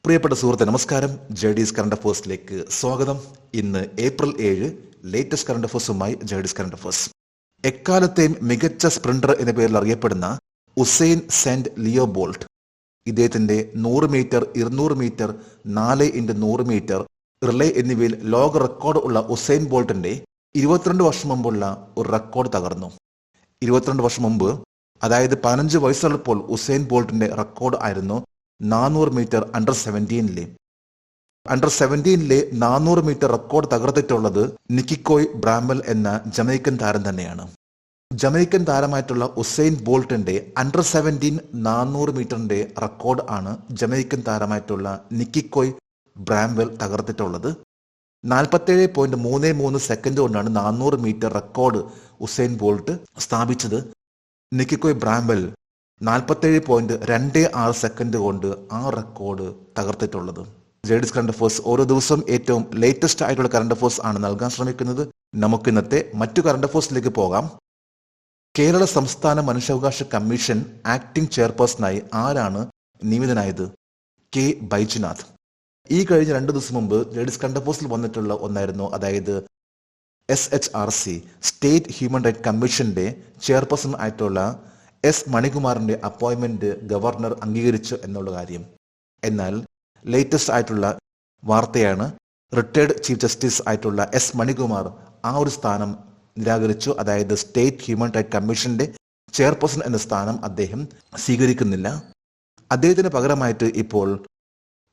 പ്രിയപ്പെട്ട സുഹൃത്തെ നമസ്കാരം. ജെഡിസ് കറണ്ട് അഫേഴ്സിലേക്ക് സ്വാഗതം. ഇന്ന് ഏപ്രിൽ 7, ലേറ്റസ്റ്റ് കറണ്ട് അഫേഴ്സുമായി ജെഡിസ് കറണ്ട് അഫേഴ്സ്. എക്കാലത്തെയും മികച്ച സ്പ്രിന്റർ എന്ന പേരിൽ അറിയപ്പെടുന്ന ഉസൈൻ സെന്റ് ലിയോ ബോൾട്ട്, ഇദ്ദേഹത്തിന്റെ 100 metre, 200 metre, 4x100 metre relay എന്നിവയിൽ ലോക റെക്കോർഡ് ഉള്ള ഉസൈൻ ബോൾട്ടിന്റെ 22 വർഷം മുമ്പുള്ള ഒരു റെക്കോർഡ് തകർന്നു. 22 വർഷം മുമ്പ്, അതായത് 15 വയസ്സുള്ളപ്പോൾ ഉസൈൻ ബോൾട്ടിന്റെ റെക്കോർഡ് ആയിരുന്നു 400 മീറ്റർ അണ്ടർ 17-ലെ. അണ്ടർ 17-ലെ 400 മീറ്റർ റെക്കോർഡ് തകർത്തിട്ടുള്ളത് നിക്കിക്കോയ് ബ്രാംവെൽ എന്ന ജമൈക്കൻ താരം തന്നെയാണ്. ജമൈക്കൻ താരമായിട്ടുള്ള ഉസൈൻ ബോൾട്ടിന്റെ അണ്ടർ 17 400 മീറ്ററിന്റെ റെക്കോർഡ് ആണ് ജമൈക്കൻ താരമായിട്ടുള്ള നിക്കിക്കോയ് ബ്രാംവെൽ തകർത്തിട്ടുള്ളത്. 47.33 സെക്കൻഡ് കൊണ്ടാണ് 400 മീറ്റർ റെക്കോർഡ് ഉസൈൻ ബോൾട്ട് സ്ഥാപിച്ചത്. നിക്കിക്കോയ് ബ്രാംവെൽ 47.26 സെക്കൻഡ് കൊണ്ട് ആ റെക്കോർഡ് തകർത്തിട്ടുള്ളത്. ജെഡിസ് കറണ്ട് അഫേഴ്സ് ഓരോ ദിവസവും ഏറ്റവും ലേറ്റസ്റ്റ് ആയിട്ടുള്ള കറണ്ട് അഫേഴ്സ് ആണ് നൽകാൻ ശ്രമിക്കുന്നത്. നമുക്ക് ഇന്നത്തെ മറ്റു കറണ്ട് അഫേഴ്സിലേക്ക് പോകാം. കേരള സംസ്ഥാന മനുഷ്യാവകാശ കമ്മീഷൻ ആക്ടിംഗ് ചെയർപേഴ്സണായി ആരാണ് നിയമിതനായത്? കെ ബൈജുനാഥ്. ഈ കഴിഞ്ഞ 2 ദിവസം മുമ്പ് ജെഡിസ് കറണ്ട് അഫേഴ്സിൽ വന്നിട്ടുള്ള ഒന്നായിരുന്നു. അതായത് SHRC സ്റ്റേറ്റ് ഹ്യൂമൻ റൈറ്റ് കമ്മീഷന്റെ ചെയർപേഴ്സൺ ആയിട്ടുള്ള എസ് മണികുമാറിന്റെ അപ്പോയിന്റ്മെന്റ് ഗവർണർ അംഗീകരിച്ചു എന്നുള്ള കാര്യം. എന്നാൽ ലേറ്റസ്റ്റ് ആയിട്ടുള്ള വാർത്തയാണ്, റിട്ടയർഡ് ചീഫ് ജസ്റ്റിസ് ആയിട്ടുള്ള എസ് മണികുമാർ ആ ഒരു സ്ഥാനം നിരാകരിച്ചു. അതായത് സ്റ്റേറ്റ് ഹ്യൂമൻ റൈറ്റ് കമ്മീഷന്റെ ചെയർപേഴ്സൺ എന്ന സ്ഥാനം അദ്ദേഹം സ്വീകരിക്കുന്നില്ല. അദ്ദേഹത്തിന് പകരമായിട്ട് ഇപ്പോൾ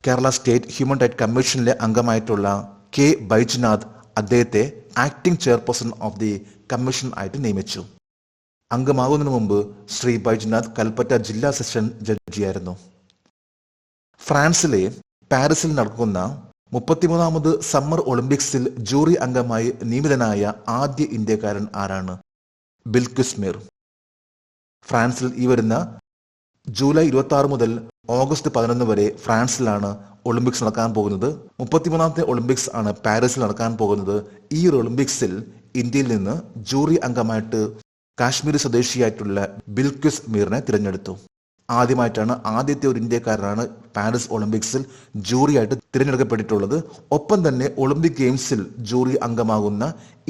കേരള സ്റ്റേറ്റ് ഹ്യൂമൻ റൈറ്റ് കമ്മീഷനിലെ അംഗമായിട്ടുള്ള കെ ബൈജുനാഥ് അദ്ദേഹത്തെ acting chairperson of the commission ആയിട്ട് നിയമിച്ചു. അംഗമാകുന്നതിന് മുമ്പ് ശ്രീ ബൈജുനാഥ് കൽപ്പറ്റ ജില്ലാ സെഷൻ ജഡ്ജിയായിരുന്നു. ഫ്രാൻസിലെ പാരീസിൽ നടക്കുന്ന 33ാമത് സമ്മർ ഒളിമ്പിക്സിൽ ജൂറി അംഗമായി നിയമിതനായ ആദ്യ ഇന്ത്യക്കാരൻ ആരാണ്? ബിൽക്വിസ് മീർ. ഫ്രാൻസിൽ ഈ വരുന്ന ജൂലൈ 26 മുതൽ ഓഗസ്റ്റ് 11 വരെ ഫ്രാൻസിലാണ് ഒളിമ്പിക്സ് നടക്കാൻ പോകുന്നത്. 33ാമത്തെ ഒളിമ്പിക്സ് ആണ് പാരീസിൽ നടക്കാൻ പോകുന്നത്. ഈ ഒരു ഒളിമ്പിക്സിൽ ഇന്ത്യയിൽ നിന്ന് ജൂറി അംഗമായിട്ട് കാശ്മീരി സ്വദേശിയായിട്ടുള്ള ബിൽക്വിസ് മീറിനെ തിരഞ്ഞെടുത്തു. ആദ്യമായിട്ടാണ്, ആദ്യത്തെ ഒരു ഇന്ത്യക്കാരനാണ് പാരീസ് ഒളിമ്പിക്സിൽ ജൂറിയായിട്ട് തിരഞ്ഞെടുക്കപ്പെട്ടിട്ടുള്ളത്. ഒപ്പം തന്നെ ഒളിമ്പിക് ഗെയിംസിൽ ജൂറി അംഗമാകുന്ന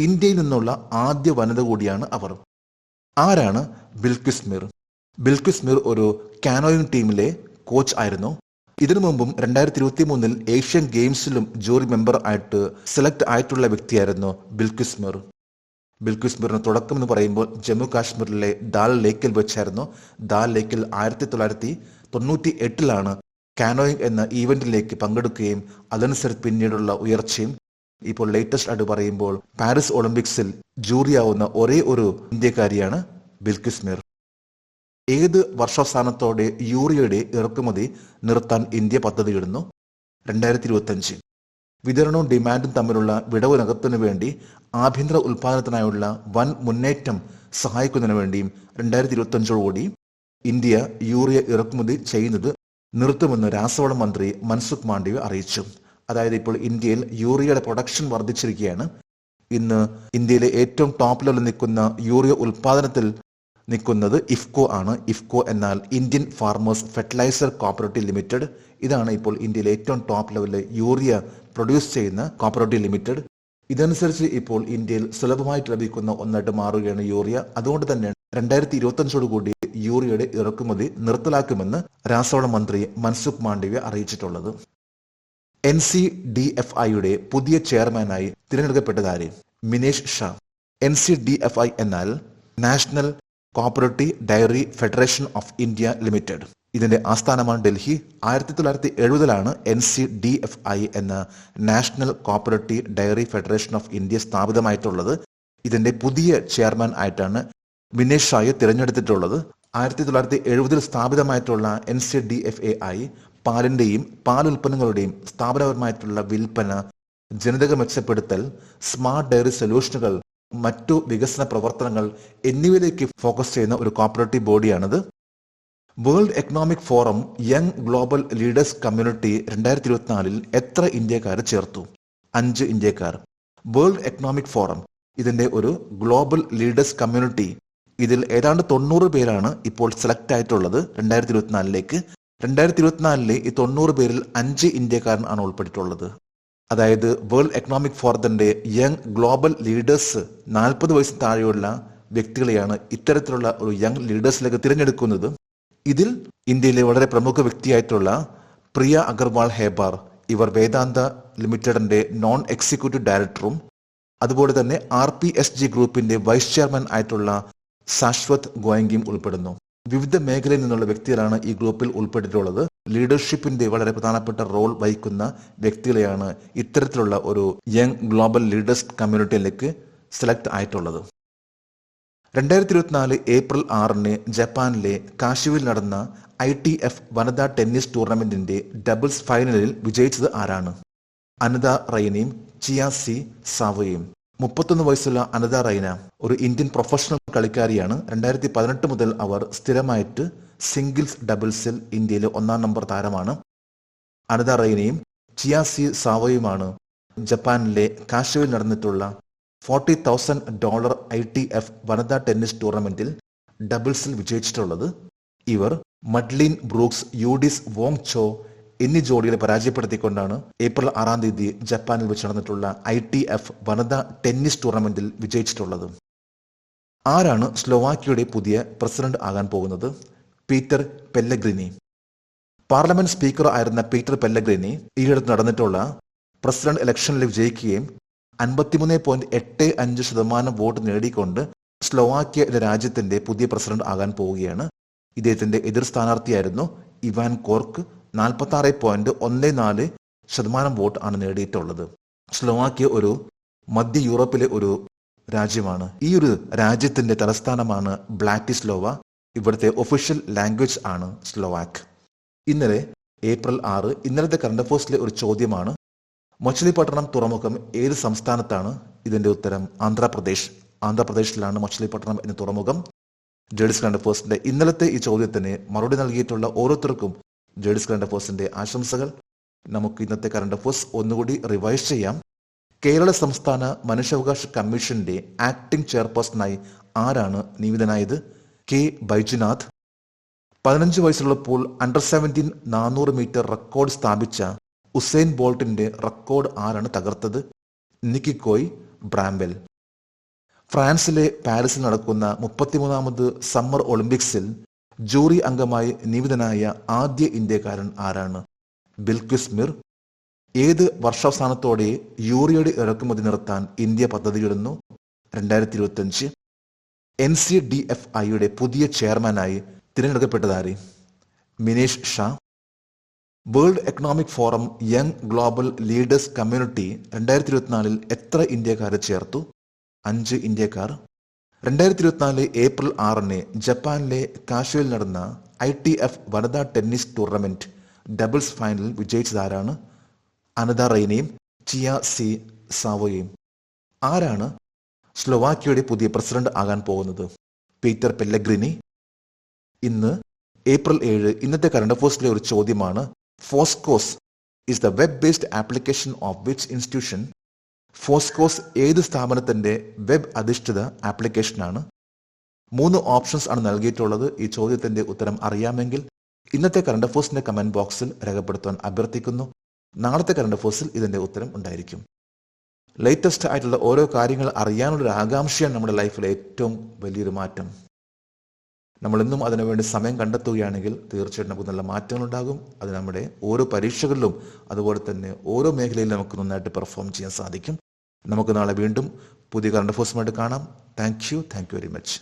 ഇന്ത്യയിൽ നിന്നുള്ള ആദ്യ വനിത കൂടിയാണ് അവർ. ആരാണ് ബിൽക്വിസ് മീർ? ബിൽക്വിസ് മീർ ഒരു കാനോയിങ് ടീമിലെ കോച്ച് ആയിരുന്നു. ഇതിനു മുമ്പും 2023 ഏഷ്യൻ ഗെയിംസിലും ജൂറി മെമ്പർ ആയിട്ട് സെലക്ട് ആയിട്ടുള്ള വ്യക്തിയായിരുന്നു ബിൽക്വിസ് മീർ. ബിൽക്വിസ് മീറിന് തുടക്കം എന്ന് പറയുമ്പോൾ ജമ്മു കാശ്മീരിലെ ദാൽ ലേക്കിൽ വെച്ചായിരുന്നു. ദാൽ ലേക്കിൽ 1998 കാനോയിങ് എന്ന ഈവന്റിലേക്ക് പങ്കെടുക്കുകയും അതനുസരിച്ച് പിന്നീടുള്ള ഉയർച്ചയും. ഇപ്പോൾ ലേറ്റസ്റ്റ് ആയിട്ട് പറയുമ്പോൾ പാരീസ് ഒളിമ്പിക്സിൽ ജൂറിയാവുന്ന ഒരേ ഒരു ഇന്ത്യക്കാരിയാണ് ബിൽക്വിസ് മീർ. ഏത് വർഷാവസാനത്തോടെ യൂറിയയുടെ ഇറക്കുമതി നിർത്താൻ ഇന്ത്യ പദ്ധതിയിടുന്നു? 2025. വിതരണവും ഡിമാൻഡും തമ്മിലുള്ള വിടവ് നികത്തുന്നതിനു വേണ്ടി ആഭ്യന്തര ഉൽപാദനത്തിനായുള്ള വൻ മുന്നേറ്റം സഹായിക്കുന്നതിനു വേണ്ടിയും 2025 ഇന്ത്യ യൂറിയ ഇറക്കുമതി ചെയ്യുന്നത് നിർത്തുമെന്ന് രാസവള മന്ത്രി മൻസുഖ് മാണ്ഡവ്യ അറിയിച്ചു. അതായത് ഇപ്പോൾ ഇന്ത്യയിൽ യൂറിയയുടെ പ്രൊഡക്ഷൻ വർദ്ധിച്ചിരിക്കുകയാണ്. ഇന്ന് ഇന്ത്യയിലെ ഏറ്റവും ടോപ്പ് ലെവലിൽ നിൽക്കുന്ന യൂറിയ ഉൽപാദനത്തിൽ നിൽക്കുന്നത് ഇഫ്കോ ആണ്. ഇഫ്കോ എന്നാൽ Indian farmers fertiliser cooperative limited. ഇതാണ് ഇപ്പോൾ ഇന്ത്യയിലെ ഏറ്റവും ടോപ്പ് ലെവലിൽ യൂറിയ പ്രൊഡ്യൂസ് ചെയ്യുന്ന കോപ്പറേറ്റീവ് ലിമിറ്റഡ്. ഇതനുസരിച്ച് ഇപ്പോൾ ഇന്ത്യയിൽ സുലഭമായിട്ട് ലഭിക്കുന്ന ഒന്നായിട്ട് മാറുകയാണ് യൂറിയ. അതുകൊണ്ട് തന്നെ 2025 യൂറിയയുടെ ഇറക്കുമതി നിർത്തലാക്കുമെന്ന് രാസവള മന്ത്രി മൻസുഖ് മാണ്ഡവ്യ അറിയിച്ചിട്ടുള്ളത്. NCDFIയുടെ പുതിയ ചെയർമാനായി തിരഞ്ഞെടുക്കപ്പെട്ടതാരെ? മിനേഷ് ഷാ. NCDFI എന്നാൽ national cooperative dairy federation of India limited. ഇതിന്റെ ആസ്ഥാനമാണ് ഡൽഹി. 1970 NCDFI എന്ന national cooperative dairy federation of India സ്ഥാപിതമായിട്ടുള്ളത്. ഇതിന്റെ പുതിയ ചെയർമാൻ ആയിട്ടാണ് മിനേഷ് ഷായെ തിരഞ്ഞെടുത്തിട്ടുള്ളത്. 1970 സ്ഥാപിതമായിട്ടുള്ള NCDFAI പാലിന്റെയും പാലുൽപ്പന്നങ്ങളുടെയും സ്ഥാപനപരമായിട്ടുള്ള വിൽപ്പന, ജനിതക മെച്ചപ്പെടുത്തൽ, സ്മാർട്ട് ഡയറി സൊല്യൂഷനുകൾ, മറ്റു വികസന പ്രവർത്തനങ്ങൾ എന്നിവയിലേക്ക് ഫോക്കസ് ചെയ്യുന്ന ഒരു കോപ്പറേറ്റീവ് ബോഡിയാണിത്. World economic forum young global leaders community 2024 എത്ര ഇന്ത്യക്കാർ ചേർത്തു? 5 ഇന്ത്യക്കാർ. വേൾഡ് എക്കണോമിക് ഫോറം ഇതിന്റെ ഒരു ഗ്ലോബൽ ലീഡേഴ്സ് കമ്മ്യൂണിറ്റി. ഇതിൽ ഏതാണ്ട് 90 പേരാണ് ഇപ്പോൾ സെലക്ട് ആയിട്ടുള്ളത് 2024. 2024 ഈ 90 പേരിൽ 5 ഇന്ത്യക്കാരൻ ഉൾപ്പെട്ടിട്ടുള്ളത്. അതായത് വേൾഡ് എക്കണോമിക് ഫോറത്തിന്റെ യങ് ഗ്ലോബൽ ലീഡേഴ്സ് 40 വയസ്സിന് താഴെയുള്ള വ്യക്തികളെയാണ് ഇത്തരത്തിലുള്ള ഒരു യങ് ലീഡേഴ്സിലേക്ക് തിരഞ്ഞെടുക്കുന്നത്. ഇതിൽ ഇന്ത്യയിലെ വളരെ പ്രമുഖ വ്യക്തിയായിട്ടുള്ള പ്രിയ അഗർവാൾ ഹേബാർ, ഇവർ വേദാന്ത ലിമിറ്റഡിന്റെ നോൺ എക്സിക്യൂട്ടീവ് ഡയറക്ടറും അതുപോലെ തന്നെ RPSG ഗ്രൂപ്പിന്റെ വൈസ് ചെയർമാൻ ആയിട്ടുള്ള ശാശ്വത് ഗോയങ്കിയും ഉൾപ്പെടുന്നു. വിവിധ മേഖലയിൽ നിന്നുള്ള വ്യക്തികളാണ് ഈ ഗ്രൂപ്പിൽ ഉൾപ്പെട്ടിട്ടുള്ളത്. ലീഡർഷിപ്പിന്റെ വളരെ പ്രധാനപ്പെട്ട റോൾ വഹിക്കുന്ന വ്യക്തികളെയാണ് ഇത്തരത്തിലുള്ള ഒരു യങ് ഗ്ലോബൽ ലീഡേഴ്സ് കമ്മ്യൂണിറ്റിയിലേക്ക് സെലക്ട് ആയിട്ടുള്ളത്. 2024 ഏപ്രിൽ 6 ജപ്പാനിലെ കാശുവിൽ നടന്ന ITF വനിതാ ടെന്നീസ് ടൂർണമെന്റിന്റെ ഡബിൾസ് ഫൈനലിൽ വിജയിച്ചത് ആരാണ്? അനിത റൈനയും ചിയ സി സാവോയും. 31 വയസ്സുള്ള അനിത റൈന ഒരു ഇന്ത്യൻ പ്രൊഫഷണൽ കളിക്കാരിയാണ്. 2018 മുതൽ അവർ സ്ഥിരമായിട്ട് സിംഗിൾസ് ഡബിൾസിൽ ഇന്ത്യയിലെ 1-ാം നമ്പർ താരമാണ്. അനിത റൈനയും ചിയ സി സാവോയുമാണ് ജപ്പാനിലെ കാശുവിൽ നടന്നിട്ടുള്ള $40,000 ITF വനിതാ ടെന്നീസ് ടൂർണമെന്റിൽ ഡബിൾസിൽ വിജയിച്ചിട്ടുള്ളത്. ഇവർ മഡ്ലിൻ ബ്രൂക്സ്, യൂഡിസ് വോങ് ചോ എന്നീ ജോഡികളെ പരാജയപ്പെടുത്തിക്കൊണ്ടാണ് ഏപ്രിൽ 6 ജപ്പാനിൽ വെച്ച് നടന്നിട്ടുള്ള ITF വനിതാ ടെന്നീസ് ടൂർണമെന്റിൽ വിജയിച്ചിട്ടുള്ളത്. ആരാണ് സ്ലോവാക്യയുടെ പുതിയ പ്രസിഡന്റ് ആകാൻ പോകുന്നത്? Peter Pellegrini. പാർലമെന്റ് സ്പീക്കർ ആയിരുന്ന പീറ്റർ പെല്ലഗ്രിനി ഈയിടത്ത് നടന്നിട്ടുള്ള പ്രസിഡന്റ് ഇലക്ഷനിൽ വിജയിക്കുകയും 53.85% വോട്ട് നേടിക്കൊണ്ട് സ്ലോവാക്യ എന്ന രാജ്യത്തിന്റെ പുതിയ പ്രസിഡന്റ് ആകാൻ പോവുകയാണ്. ഇദ്ദേഹത്തിന്റെ എതിർ സ്ഥാനാർത്ഥിയായിരുന്നു ഇവാൻ കോർക്ക്. 46.14% വോട്ട് ആണ് നേടിയിട്ടുള്ളത്. സ്ലോവാക്യ ഒരു മധ്യ യൂറോപ്പിലെ ഒരു രാജ്യമാണ്. ഈ ഒരു രാജ്യത്തിന്റെ തലസ്ഥാനമാണ് ബ്രാറ്റിസ്ലോവ. ഇവിടുത്തെ ഒഫീഷ്യൽ ലാംഗ്വേജ് ആണ് സ്ലോവാക്ക്. ഇന്നലെ ഏപ്രിൽ 6 ഇന്നലത്തെ കറണ്ട് അഫയേഴ്സിലെ ഒരു ചോദ്യമാണ്, മച്ചിലിപട്ടണം തുറമുഖം ഏത് സംസ്ഥാനത്താണ്? ഇതിന്റെ ഉത്തരം ആന്ധ്രാപ്രദേശ്. ആന്ധ്രാപ്രദേശിലാണ് മച്ചിലിപട്ടണം എന്ന തുറമുഖം. ജേഡിസ് കറണ്ട് അഫയേഴ്സിന്റെ ഇന്നലത്തെ ഈ ചോദ്യത്തിന് മറുപടി നൽകിയിട്ടുള്ള ഓരോരുത്തർക്കും ജേഡിസ് കറണ്ട് അഫയേഴ്സിന്റെ ആശംസകൾ. നമുക്ക് ഇന്നത്തെ കറണ്ട് അഫയേഴ്സ് ഒന്നുകൂടി റിവൈസ് ചെയ്യാം. കേരള സംസ്ഥാന മനുഷ്യാവകാശ കമ്മീഷന്റെ ആക്ടിംഗ് ചെയർപേഴ്സണായി ആരാണ് നിയമിതനായത്? കെ ബൈജുനാഥ്. 15 വയസ്സുള്ളപ്പോൾ അണ്ടർ 17 400 മീറ്റർ റെക്കോർഡ് സ്ഥാപിച്ച ഉസൈൻ ബോൾട്ടിന്റെ റെക്കോർഡ് ആരാണ് തകർത്തത്? നിക്കിക്കോയ് ബ്രാംബെൽ. ഫ്രാൻസിലെ പാരീസിൽ നടക്കുന്ന 33ാമത് സമ്മർ ഒളിമ്പിക്സിൽ ജൂറി അംഗമായി നിയമിതനായ ആദ്യ ഇന്ത്യക്കാരൻ ആരാണ്? ബിൽക്വിസ് മിർ. ഏത് വർഷാവസാനത്തോടെ യൂറിയയുടെ ഇറക്കുമതി നിർത്താൻ ഇന്ത്യ പദ്ധതിയിടുന്നു? 2025. NCDFIയുടെ പുതിയ ചെയർമാനായി തിരഞ്ഞെടുക്കപ്പെട്ടതാരെ? മിനേഷ് ഷാ. World economic forum young global leaders community 2024 എത്ര ഇന്ത്യക്കാരെ ചേർത്തു? 5 ഇന്ത്യക്കാർ. 2024 ഏപ്രിൽ 6 ജപ്പാനിലെ കാശുവിൽ നടന്ന ITF വനിതാ ടെന്നീസ് ടൂർണമെന്റ് ഡബിൾസ് ഫൈനലിൽ വിജയിച്ചതാരാണ്? അനിത റൈനയും ചിയ സി സാവോയും. ആരാണ് സ്ലോവാക്യയുടെ പുതിയ പ്രസിഡന്റ് ആകാൻ പോകുന്നത്? Peter Pellegrini. ഇന്ന് ഏപ്രിൽ 7 ഇന്നത്തെ കറണ്ട് അഫയേഴ്സിലെ ഒരു ചോദ്യമാണ്, FoSCoS is the web-based application of which institution? FoSCoS ഏത് സ്ഥാപനത്തിന്റെ വെബ് അധിഷ്ഠിത ആപ്ലിക്കേഷനാണ്? 3 ഓപ്ഷൻസ് ആണ് നൽകിയിട്ടുള്ളത്. ഈ ചോദ്യത്തിന്റെ ഉത്തരം അറിയാമെങ്കിൽ ഇന്നത്തെ കറണ്ട് അഫയേഴ്സിന്റെ കമന്റ് ബോക്സിൽ രേഖപ്പെടുത്താൻ അഭ്യർത്ഥിക്കുന്നു. നാളത്തെ കറണ്ട് അഫയേഴ്സിൽ ഇതിന്റെ ഉത്തരം ഉണ്ടായിരിക്കും. ലേറ്റസ്റ്റ് ആയിട്ടുള്ള ഓരോ കാര്യങ്ങൾ അറിയാനുള്ളൊരു ആകാംക്ഷയാണ് നമ്മുടെ ലൈഫിലെ ഏറ്റവും വലിയൊരു മാറ്റം. നമ്മളെന്നും അതിനുവേണ്ടി സമയം കണ്ടെത്തുകയാണെങ്കിൽ തീർച്ചയായിട്ടും നമുക്ക് നല്ല മാറ്റങ്ങൾ ഉണ്ടാകും. അത് നമ്മുടെ ഓരോ പരീക്ഷകളിലും അതുപോലെ തന്നെ ഓരോ മേഖലയിലും നമുക്ക് നന്നായിട്ട് പെർഫോം ചെയ്യാൻ സാധിക്കും. നമുക്ക് നാളെ വീണ്ടും പുതിയ കറണ്ട് അഫയേഴ്സുമായിട്ട് കാണാം. Thank you very much.